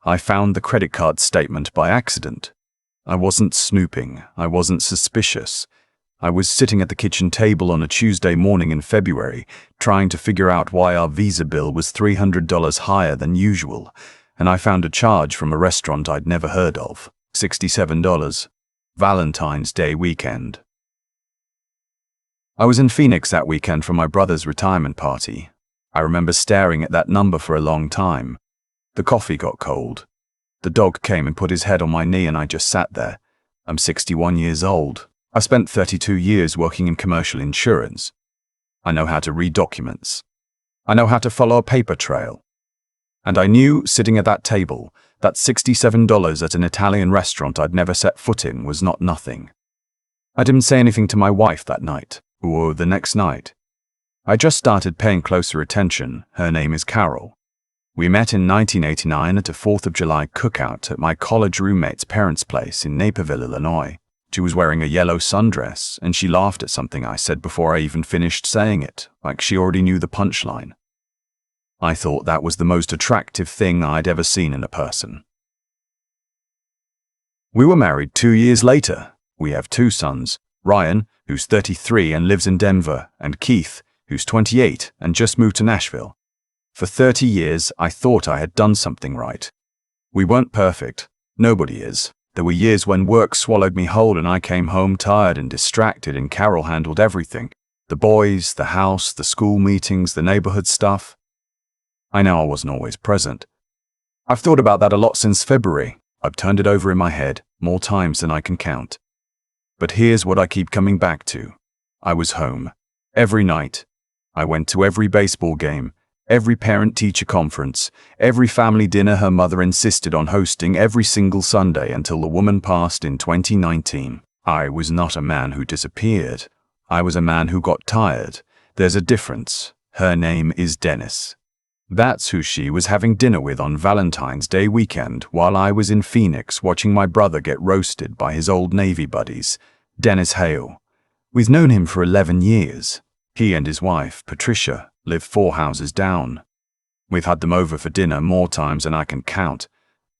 I found the credit card statement by accident. I wasn't snooping. I wasn't suspicious. I was sitting at the kitchen table on a Tuesday morning in February, trying to figure out why our Visa bill was $300 higher than usual, and I found a charge from a restaurant I'd never heard of, $67. Valentine's Day weekend. I was in Phoenix that weekend for my brother's retirement party. I remember staring at that number for a long time. The coffee got cold. The dog came and put his head on my knee and I just sat there. I'm 61 years old. I spent 32 years working in commercial insurance. I know how to read documents. I know how to follow a paper trail. And I knew, sitting at that table, that $67 at an Italian restaurant I'd never set foot in was not nothing. I didn't say anything to my wife that night, or the next night. I just started paying closer attention. Her name is Carol. We met in 1989 at a 4th of July cookout at my college roommate's parents' place in Naperville, Illinois. She was wearing a yellow sundress, and she laughed at something I said before I even finished saying it, like she already knew the punchline. I thought that was the most attractive thing I'd ever seen in a person. We were married 2 years later. We have 2 sons, Ryan, who's 33 and lives in Denver, and Keith, who's 28 and just moved to Nashville. For 30 years, I thought I had done something right. We weren't perfect. Nobody is. There were years when work swallowed me whole and I came home tired and distracted, and Carol handled everything. The boys, the house, the school meetings, the neighborhood stuff. I know I wasn't always present. I've thought about that a lot since February. I've turned it over in my head more times than I can count. But here's what I keep coming back to. I was home. Every night. I went to every baseball game, every parent-teacher conference, every family dinner her mother insisted on hosting every single Sunday until the woman passed in 2019. I was not a man who disappeared. I was a man who got tired. There's a difference. Her name is Dennis. That's who she was having dinner with on Valentine's Day weekend while I was in Phoenix watching my brother get roasted by his old Navy buddies. Dennis Hale. We've known him for 11 years. He and his wife, Patricia, live 4 houses down. We've had them over for dinner more times than I can count.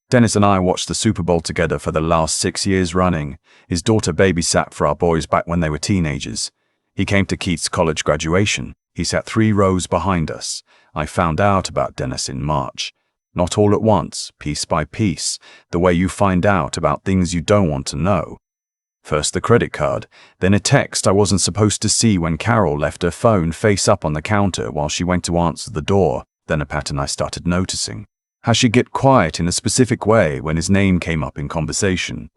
Dennis and I watched the Super Bowl together for the last 6 years running. His daughter babysat for our boys back when they were teenagers. He came to Keith's college graduation. He sat 3 rows behind us. I found out about Dennis in March. Not all at once, piece by piece, the way you find out about things you don't want to know. First the credit card, then a text I wasn't supposed to see when Carol left her phone face up on the counter while she went to answer the door, then a pattern I started noticing. How she'd get quiet in a specific way when his name came up in conversation.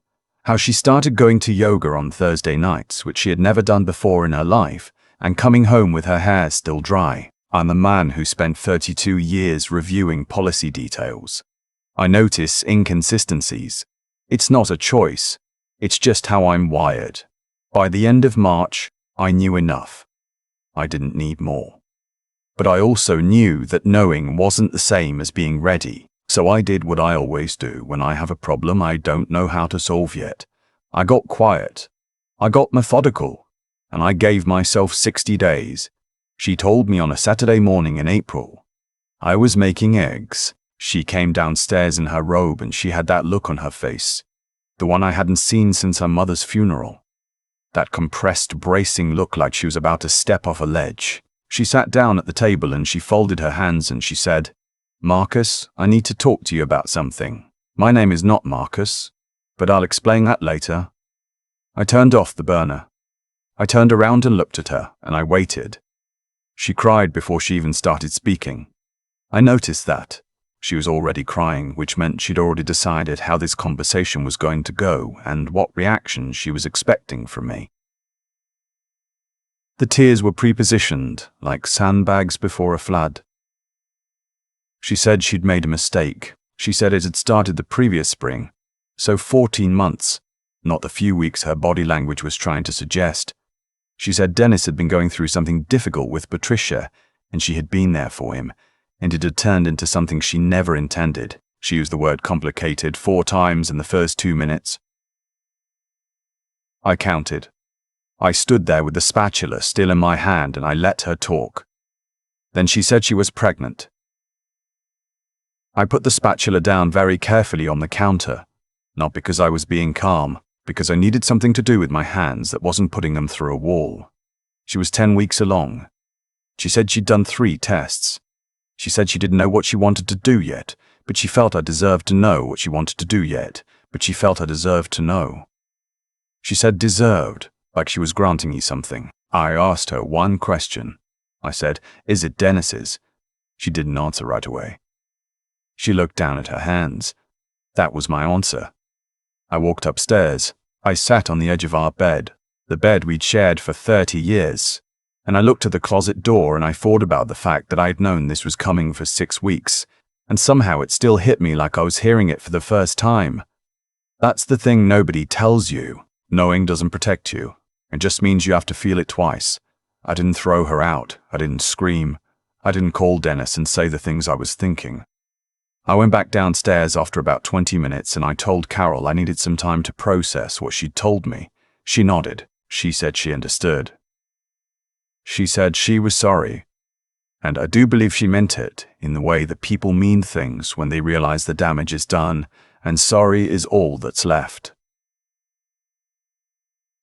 How she started going to yoga on Thursday nights, which she had never done before in her life, and coming home with her hair still dry. I'm a man who spent 32 years reviewing policy details. I notice inconsistencies. It's not a choice. It's just how I'm wired. By the end of March, I knew enough. I didn't need more. But I also knew that knowing wasn't the same as being ready, so I did what I always do when I have a problem I don't know how to solve yet. I got quiet. I got methodical. And I gave myself 60 days. She told me on a Saturday morning in April. I was making eggs. She came downstairs in her robe and she had that look on her face. The one I hadn't seen since her mother's funeral. That compressed, bracing look like she was about to step off a ledge. She sat down at the table and she folded her hands and she said, "Marcus, I need to talk to you about something. My name is not Marcus, but I'll explain that later." I turned off the burner. I turned around and looked at her, and I waited. She cried before she even started speaking. I noticed that. She was already crying, which meant she'd already decided how this conversation was going to go and what reaction she was expecting from me. The tears were prepositioned, like sandbags before a flood. She said she'd made a mistake. She said it had started the previous spring, so 14 months, not the few weeks her body language was trying to suggest. She said Dennis had been going through something difficult with Patricia, and she had been there for him, and it had turned into something she never intended. She used the word complicated 4 times in the first 2 minutes. I counted. I stood there with the spatula still in my hand and I let her talk. Then she said she was pregnant. I put the spatula down very carefully on the counter, not because I was being calm, because I needed something to do with my hands that wasn't putting them through a wall. She was 10 weeks along. She said she'd done 3 tests. She said she didn't know what she wanted to do yet, but she felt I deserved to know what she wanted to do yet, but she felt I deserved to know. She said deserved, like she was granting me something. I asked her one question. I said, "Is it Dennis's?" She didn't answer right away. She looked down at her hands. That was my answer. I walked upstairs. I sat on the edge of our bed, the bed we'd shared for 30 years, and I looked at the closet door and I thought about the fact that I'd known this was coming for 6 weeks, and somehow it still hit me like I was hearing it for the first time. That's the thing nobody tells you. Knowing doesn't protect you. It just means you have to feel it twice. I didn't throw her out. I didn't scream. I didn't call Dennis and say the things I was thinking. I went back downstairs after about 20 minutes and I told Carol I needed some time to process what she'd told me. She nodded. She said she understood. She said she was sorry. And I do believe she meant it in the way that people mean things when they realize the damage is done and sorry is all that's left.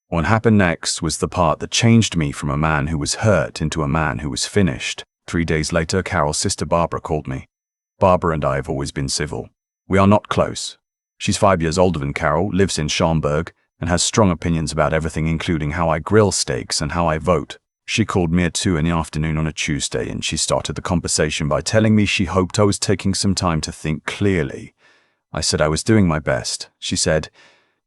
What happened next was the part that changed me from a man who was hurt into a man who was finished. 3 days later, Carol's sister Barbara called me. Barbara and I have always been civil. We are not close. She's 5 years older than Carol, lives in Schaumburg, and has strong opinions about everything, including how I grill steaks and how I vote. She called me at 2 in the afternoon on a Tuesday and she started the conversation by telling me she hoped I was taking some time to think clearly. I said I was doing my best. She said,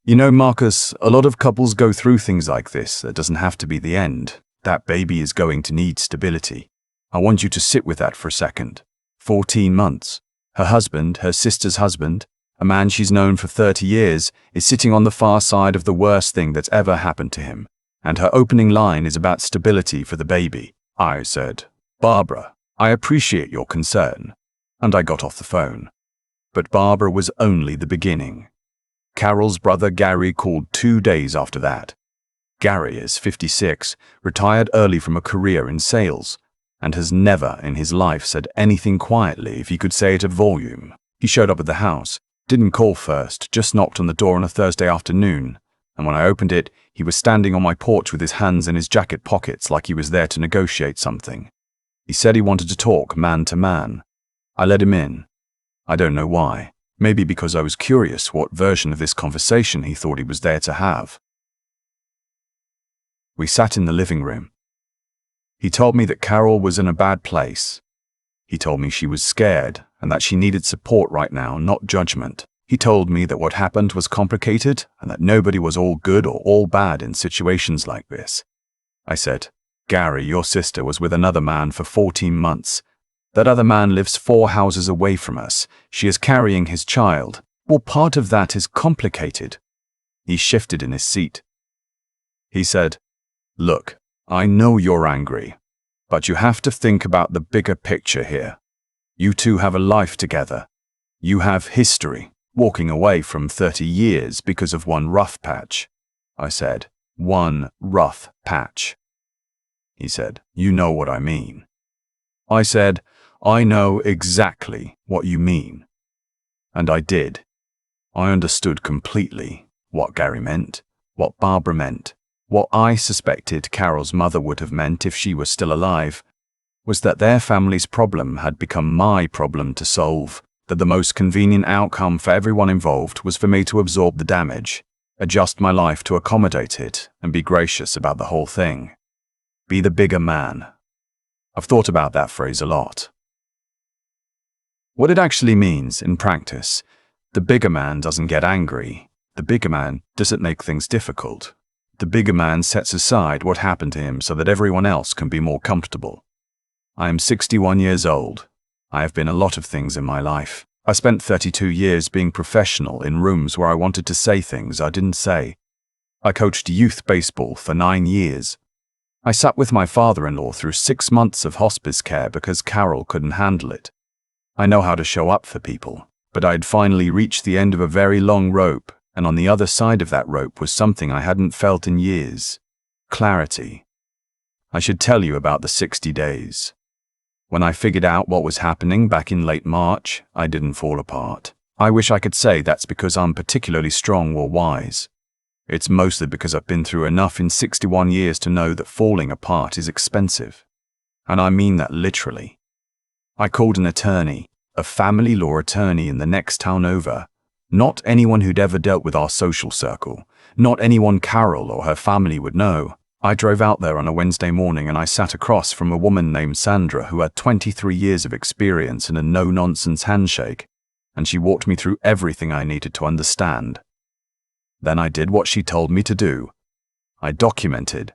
"You know, Marcus, a lot of couples go through things like this. That doesn't have to be the end. That baby is going to need stability. I want you to sit with that for a second. 14 months. Her husband, her sister's husband, a man she's known for 30 years, is sitting on the far side of the worst thing that's ever happened to him. And her opening line is about stability for the baby." I said, "Barbara, I appreciate your concern." And I got off the phone. But Barbara was only the beginning. Carol's brother Gary called 2 days after that. Gary is 56, retired early from a career in sales, and has never in his life said anything quietly if he could say it at volume. He showed up at the house, didn't call first, just knocked on the door on a Thursday afternoon, and when I opened it, he was standing on my porch with his hands in his jacket pockets like he was there to negotiate something. He said he wanted to talk man to man. I let him in. I don't know why. Maybe because I was curious what version of this conversation he thought he was there to have. We sat in the living room. He told me that Carol was in a bad place. He told me she was scared and that she needed support right now, not judgment. He told me that what happened was complicated and that nobody was all good or all bad in situations like this. I said, "Gary, your sister was with another man for 14 months. That other man lives 4 houses away from us. She is carrying his child. Well, part of that is complicated." He shifted in his seat. He said, "Look, I know you're angry, but you have to think about the bigger picture here. You two have a life together. You have history, walking away from 30 years because of one rough patch." I said, "One rough patch." He said, "You know what I mean." I said, "I know exactly what you mean." And I did. I understood completely what Gary meant, what Barbara meant, what I suspected Carol's mother would have meant if she was still alive, was that their family's problem had become my problem to solve, that the most convenient outcome for everyone involved was for me to absorb the damage, adjust my life to accommodate it, and be gracious about the whole thing. Be the bigger man. I've thought about that phrase a lot. What it actually means in practice, the bigger man doesn't get angry. The bigger man doesn't make things difficult. The bigger man sets aside what happened to him so that everyone else can be more comfortable. I am 61 years old. I have been a lot of things in my life. I spent 32 years being professional in rooms where I wanted to say things I didn't say. I coached youth baseball for 9 years. I sat with my father-in-law through 6 months of hospice care because Carol couldn't handle it. I know how to show up for people, but I'd finally reached the end of a very long rope, and on the other side of that rope was something I hadn't felt in years. Clarity. I should tell you about the 60 days. When I figured out what was happening back in late March, I didn't fall apart. I wish I could say that's because I'm particularly strong or wise. It's mostly because I've been through enough in 61 years to know that falling apart is expensive. And I mean that literally. I called an attorney, a family law attorney in the next town over. Not anyone who'd ever dealt with our social circle. Not anyone Carol or her family would know. I drove out there on a Wednesday morning and I sat across from a woman named Sandra who had 23 years of experience in a no-nonsense handshake, and she walked me through everything I needed to understand. Then I did what she told me to do. I documented.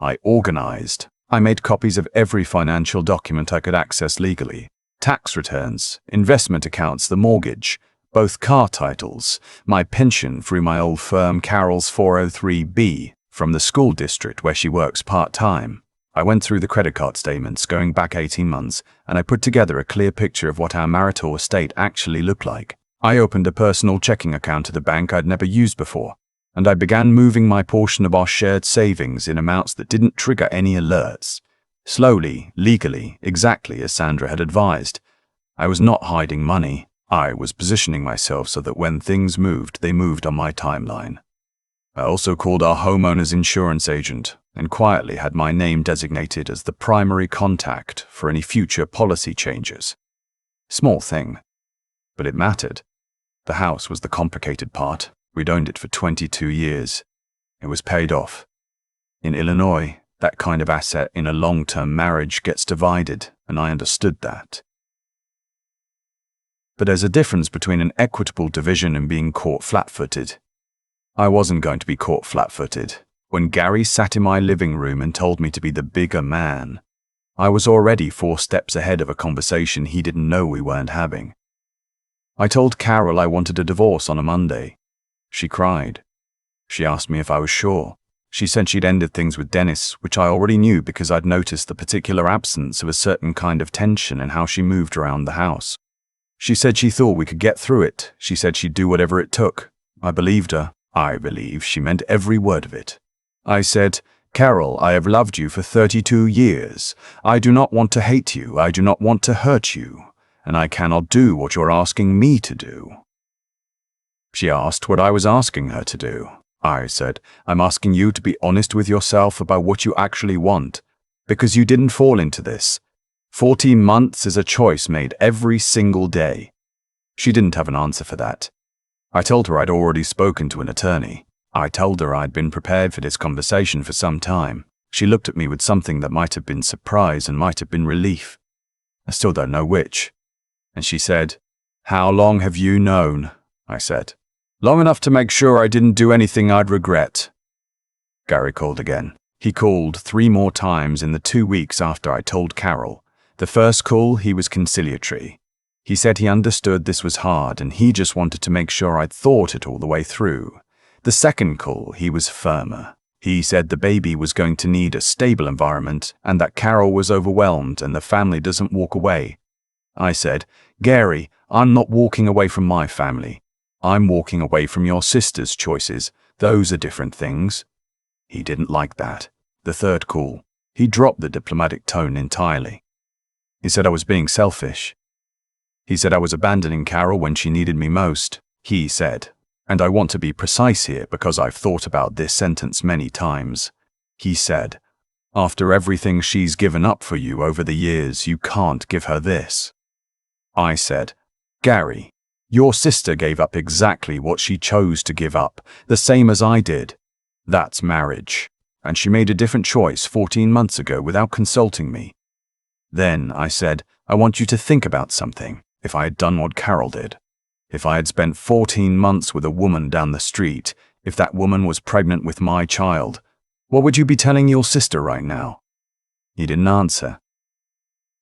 I organized. I made copies of every financial document I could access legally. Tax returns, investment accounts, the mortgage, both car titles, my pension through my old firm Carol's 403B from the school district where she works part-time. I went through the credit card statements going back 18 months and I put together a clear picture of what our marital estate actually looked like. I opened a personal checking account at a bank I'd never used before, and I began moving my portion of our shared savings in amounts that didn't trigger any alerts. Slowly, legally, exactly as Sandra had advised. I was not hiding money. I was positioning myself so that when things moved, they moved on my timeline. I also called our homeowner's insurance agent and quietly had my name designated as the primary contact for any future policy changes. Small thing, but it mattered. The house was the complicated part. We'd owned it for 22 years. It was paid off. In Illinois, that kind of asset in a long-term marriage gets divided, and I understood that. But there's a difference between an equitable division and being caught flat-footed. I wasn't going to be caught flat-footed. When Gary sat in my living room and told me to be the bigger man, I was already 4 steps ahead of a conversation he didn't know we weren't having. I told Carol I wanted a divorce on a Monday. She cried. She asked me if I was sure. She said she'd ended things with Dennis, which I already knew because I'd noticed the particular absence of a certain kind of tension in how she moved around the house. She said she thought we could get through it. She said she'd do whatever it took. I believed her. I believe she meant every word of it. I said, Carol, I have loved you for 32 years. I do not want to hate you. I do not want to hurt you. And I cannot do what you're asking me to do. She asked what I was asking her to do. I said, I'm asking you to be honest with yourself about what you actually want, because you didn't fall into this. 14 months is a choice made every single day. She didn't have an answer for that. I told her I'd already spoken to an attorney. I told her I'd been prepared for this conversation for some time. She looked at me with something that might have been surprise and might have been relief. I still don't know which. And she said, How long have you known? I said. Long enough to make sure I didn't do anything I'd regret. Gary called again. He called 3 more times in the 2 weeks after I told Carol. The first call, he was conciliatory. He said he understood this was hard and he just wanted to make sure I'd thought it all the way through. The second call, he was firmer. He said the baby was going to need a stable environment and that Carol was overwhelmed and the family doesn't walk away. I said, Gary, I'm not walking away from my family. I'm walking away from your sister's choices. Those are different things. He didn't like that. The third call, he dropped the diplomatic tone entirely. He said I was being selfish. He said I was abandoning Carol when she needed me most. He said, and I want to be precise here because I've thought about this sentence many times. He said, after everything she's given up for you over the years, you can't give her this. I said, Gary, your sister gave up exactly what she chose to give up, the same as I did. That's marriage. And she made a different choice 14 months ago without consulting me. Then I said, I want you to think about something. If I had done what Carol did, if I had spent 14 months with a woman down the street, if that woman was pregnant with my child, what would you be telling your sister right now? He didn't answer.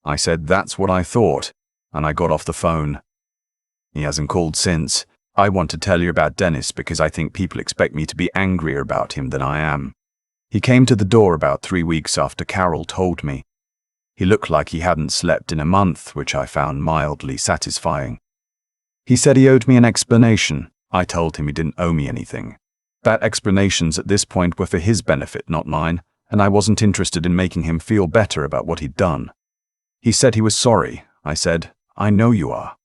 I said, that's what I thought, and I got off the phone. He hasn't called since. I want to tell you about Dennis because I think people expect me to be angrier about him than I am. He came to the door about 3 weeks after Carol told me. He looked like he hadn't slept in a month, which I found mildly satisfying. He said he owed me an explanation. I told him he didn't owe me anything. That explanations at this point were for his benefit, not mine, and I wasn't interested in making him feel better about what he'd done. He said he was sorry. I said, I know you are.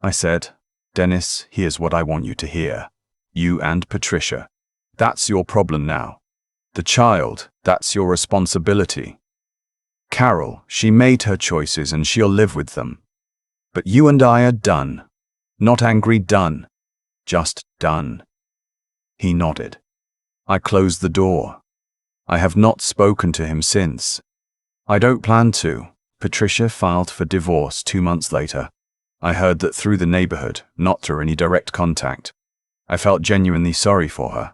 I said, Dennis, here's what I want you to hear. You and Patricia. That's your problem now. The child, that's your responsibility. Carol, she made her choices and she'll live with them. But you and I are done. Not angry, done. Just done. He nodded. I closed the door. I have not spoken to him since. I don't plan to. Patricia filed for divorce 2 months later. I heard that through the neighborhood, not through any direct contact. I felt genuinely sorry for her.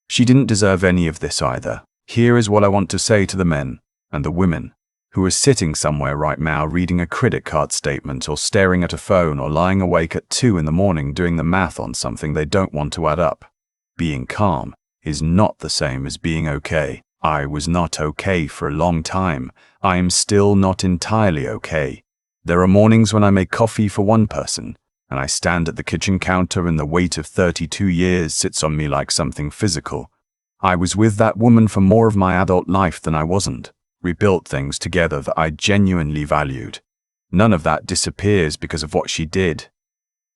She didn't deserve any of this either. Here is what I want to say to the men and the women who are sitting somewhere right now reading a credit card statement or staring at a phone or lying awake at 2 in the morning doing the math on something they don't want to add up. Being calm is not the same as being okay. I was not okay for a long time. I am still not entirely okay. There are mornings when I make coffee for one person, and I stand at the kitchen counter and the weight of 32 years sits on me like something physical. I was with that woman for more of my adult life than I wasn't. We built things together that I genuinely valued. None of that disappears because of what she did.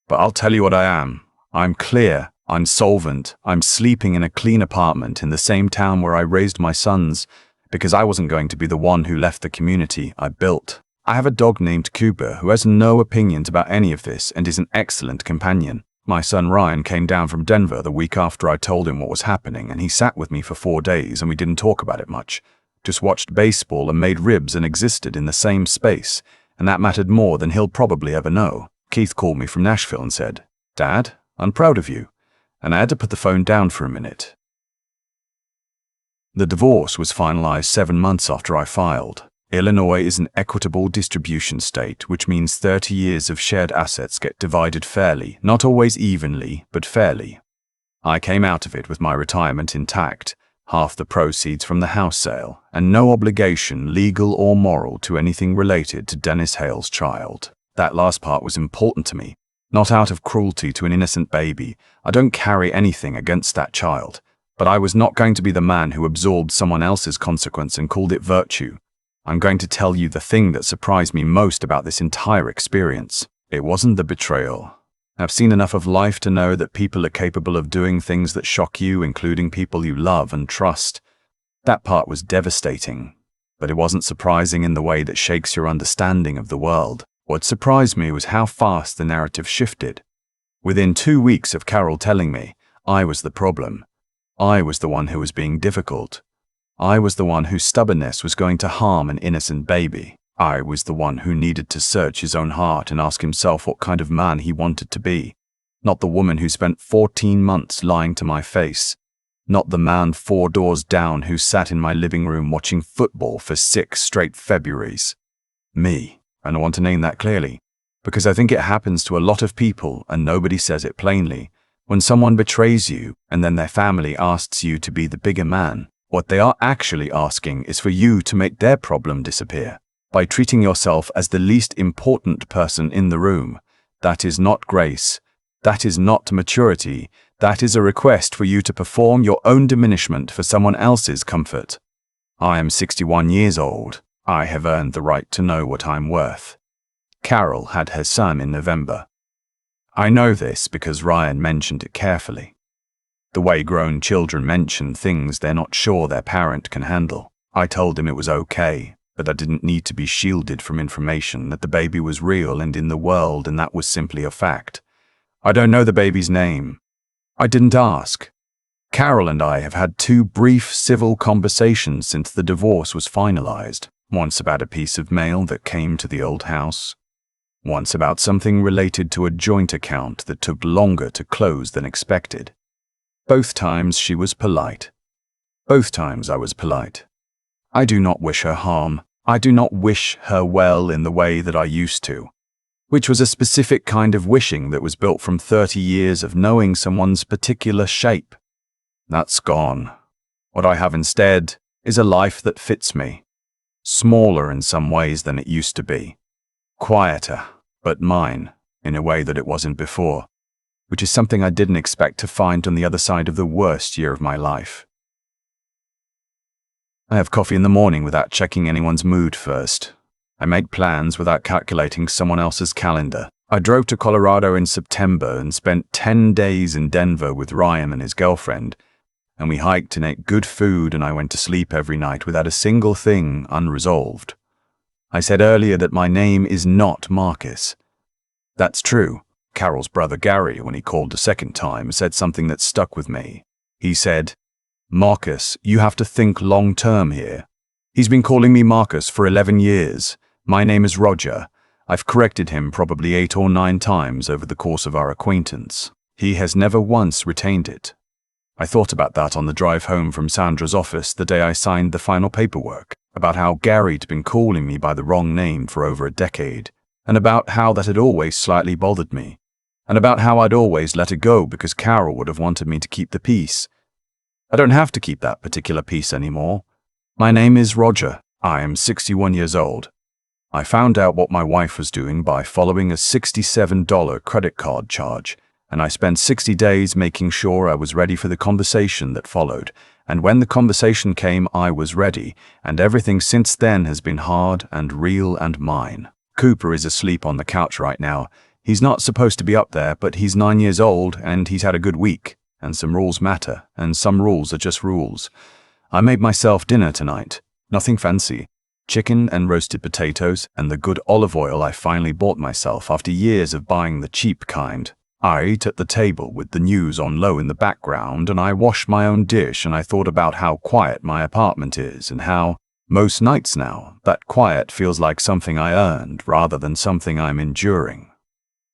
But I'll tell you what I am. I'm clear. I'm solvent. I'm sleeping in a clean apartment in the same town where I raised my sons because I wasn't going to be the one who left the community I built. I have a dog named Cooper who has no opinions about any of this and is an excellent companion. My son Ryan came down from Denver the week after I told him what was happening, and he sat with me for 4 days and we didn't talk about it much. Just watched baseball and made ribs and existed in the same space, and that mattered more than he'll probably ever know. Keith called me from Nashville and said, Dad, I'm proud of you. And I had to put the phone down for a minute. The divorce was finalized 7 months after I filed. Illinois is an equitable distribution state, which means 30 years of shared assets get divided fairly, not always evenly, but fairly. I came out of it with my retirement intact, half the proceeds from the house sale, and no obligation, legal or moral, to anything related to Dennis Hale's child. That last part was important to me. Not out of cruelty to an innocent baby. I don't carry anything against that child. But I was not going to be the man who absorbed someone else's consequence and called it virtue. I'm going to tell you the thing that surprised me most about this entire experience. It wasn't the betrayal. I've seen enough of life to know that people are capable of doing things that shock you, including people you love and trust. That part was devastating, but it wasn't surprising in the way that shakes your understanding of the world. What surprised me was how fast the narrative shifted. Within 2 weeks of Carol telling me, I was the problem. I was the one who was being difficult. I was the one whose stubbornness was going to harm an innocent baby. I was the one who needed to search his own heart and ask himself what kind of man he wanted to be. Not the woman who spent 14 months lying to my face. Not the man 4 doors down who sat in my living room watching football for 6 straight Februaries. Me. And I want to name that clearly, because I think it happens to a lot of people and nobody says it plainly. When someone betrays you and then their family asks you to be the bigger man, what they are actually asking is for you to make their problem disappear. By treating yourself as the least important person in the room. That is not grace. That is not maturity. That is a request for you to perform your own diminishment for someone else's comfort. I am 61 years old. I have earned the right to know what I'm worth. Carol had her son in November. I know this because Ryan mentioned it carefully. The way grown children mention things they're not sure their parent can handle. I told him it was okay, but I didn't need to be shielded from information that the baby was real and in the world, and that was simply a fact. I don't know the baby's name. I didn't ask. Carol and I have had 2 brief civil conversations since the divorce was finalized. Once about a piece of mail that came to the old house. Once about something related to a joint account that took longer to close than expected. Both times she was polite. Both times I was polite. I do not wish her harm. I do not wish her well in the way that I used to, which was a specific kind of wishing that was built from 30 years of knowing someone's particular shape. That's gone. What I have instead is a life that fits me. Smaller in some ways than it used to be. Quieter, but mine, in a way that it wasn't before, which is something I didn't expect to find on the other side of the worst year of my life. I have coffee in the morning without checking anyone's mood first. I made plans without calculating someone else's calendar. I drove to Colorado in September and spent 10 days in Denver with Ryan and his girlfriend, and we hiked and ate good food, and I went to sleep every night without a single thing unresolved. I said earlier that my name is not Marcus. That's true. Carol's brother Gary, when he called the second time, said something that stuck with me. He said, "Marcus, you have to think long-term here." He's been calling me Marcus for 11 years. My name is Roger. I've corrected him probably 8 or 9 times over the course of our acquaintance. He has never once retained it. I thought about that on the drive home from Sandra's office the day I signed the final paperwork, about how Gary'd been calling me by the wrong name for over a decade, and about how that had always slightly bothered me, and about how I'd always let it go because Carol would have wanted me to keep the peace. I don't have to keep that particular peace anymore. My name is Roger. I am 61 years old. I found out what my wife was doing by following a $67 credit card charge, and I spent 60 days making sure I was ready for the conversation that followed. And when the conversation came, I was ready, and everything since then has been hard and real and mine. Cooper is asleep on the couch right now. He's not supposed to be up there, but he's 9 years old, and he's had a good week, and some rules matter, and some rules are just rules. I made myself dinner tonight. Nothing fancy. Chicken and roasted potatoes, and the good olive oil I finally bought myself after years of buying the cheap kind. I ate at the table with the news on low in the background, and I washed my own dish, and I thought about how quiet my apartment is, and how, most nights now, that quiet feels like something I earned rather than something I'm enduring.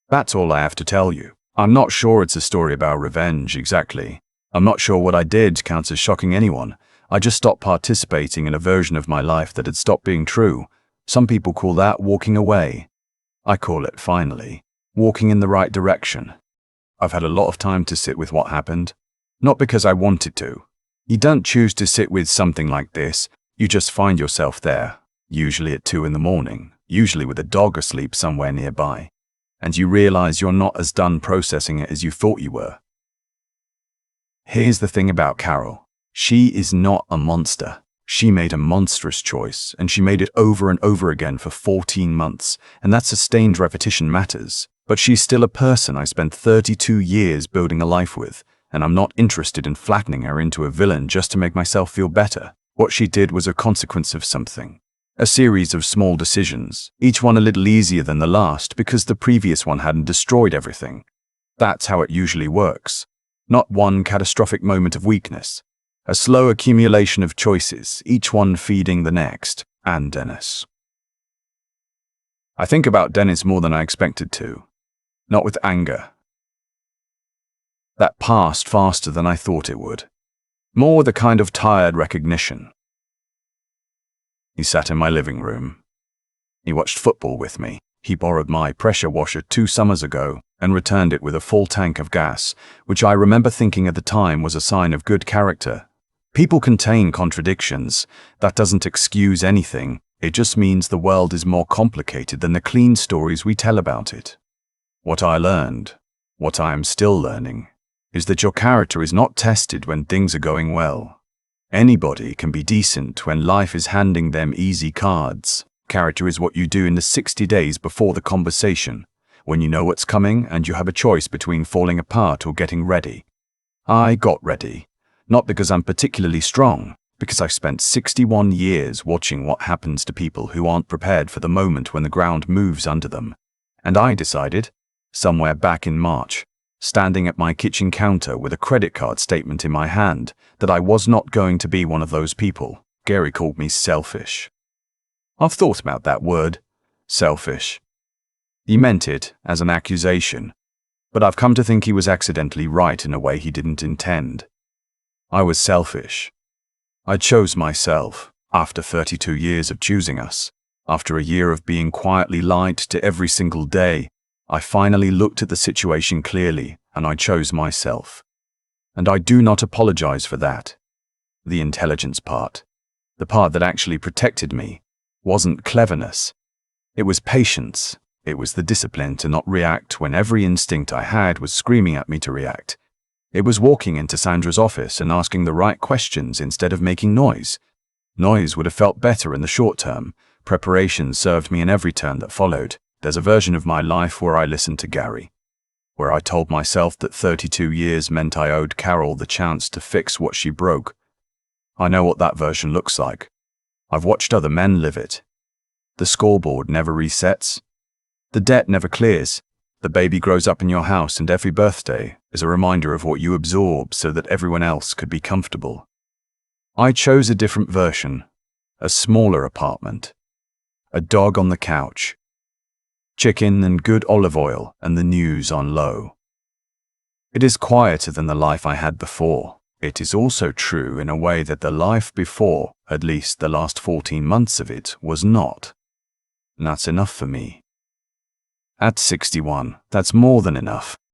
That's all I have to tell you. I'm not sure it's a story about revenge exactly. I'm not sure what I did counts as shocking anyone. I just stopped participating in a version of my life that had stopped being true. Some people call that walking away. I call it, finally, walking in the right direction. I've had a lot of time to sit with what happened. Not because I wanted to. You don't choose to sit with something like this. You just find yourself there, usually at 2 in the morning, usually with a dog asleep somewhere nearby, and you realize you're not as done processing it as you thought you were. Here's the thing about Carol. She is not a monster. She made a monstrous choice, and she made it over and over again for 14 months, and that sustained repetition matters. But she's still a person I spent 32 years building a life with, and I'm not interested in flattening her into a villain just to make myself feel better. What she did was a consequence of something. A series of small decisions, each one a little easier than the last because the previous one hadn't destroyed everything. That's how it usually works. Not one catastrophic moment of weakness. A slow accumulation of choices, each one feeding the next, and Dennis. I think about Dennis more than I expected to. Not with anger. That passed faster than I thought it would. More with a kind of tired recognition. He sat in my living room. He watched football with me. He borrowed my pressure washer 2 summers ago and returned it with a full tank of gas, which I remember thinking at the time was a sign of good character. People contain contradictions. That doesn't excuse anything. It just means the world is more complicated than the clean stories we tell about it. What I learned, what I am still learning, is that your character is not tested when things are going well. Anybody can be decent when life is handing them easy cards. Character is what you do in the 60 days before the conversation, when you know what's coming and you have a choice between falling apart or getting ready. I got ready. Not because I'm particularly strong, because I've spent 61 years watching what happens to people who aren't prepared for the moment when the ground moves under them. And I decided, somewhere back in March, standing at my kitchen counter with a credit card statement in my hand, that I was not going to be one of those people. Gary called me selfish. I've thought about that word, selfish. He meant it as an accusation, but I've come to think he was accidentally right in a way he didn't intend. I was selfish. I chose myself, after 32 years of choosing us. After a year of being quietly lied to every single day, I finally looked at the situation clearly, and I chose myself. And I do not apologize for that. The intelligence part, the part that actually protected me, wasn't cleverness. It was patience. It was the discipline to not react when every instinct I had was screaming at me to react. It was walking into Sandra's office and asking the right questions instead of making noise. Noise would have felt better in the short term, Preparation served me in every turn that followed. There's a version of my life where I listened to Gary, where I told myself that 32 years meant I owed Carol the chance to fix what she broke. I know what that version looks like. I've watched other men live it. The scoreboard never resets. The debt never clears. The baby grows up in your house, and every birthday is a reminder of what you absorb so that everyone else could be comfortable. I chose a different version, a smaller apartment, a dog on the couch, chicken and good olive oil, and the news on low. It is quieter than the life I had before. It is also true in a way that the life before, at least the last 14 months of it, was not. And that's enough for me. At 61, that's more than enough.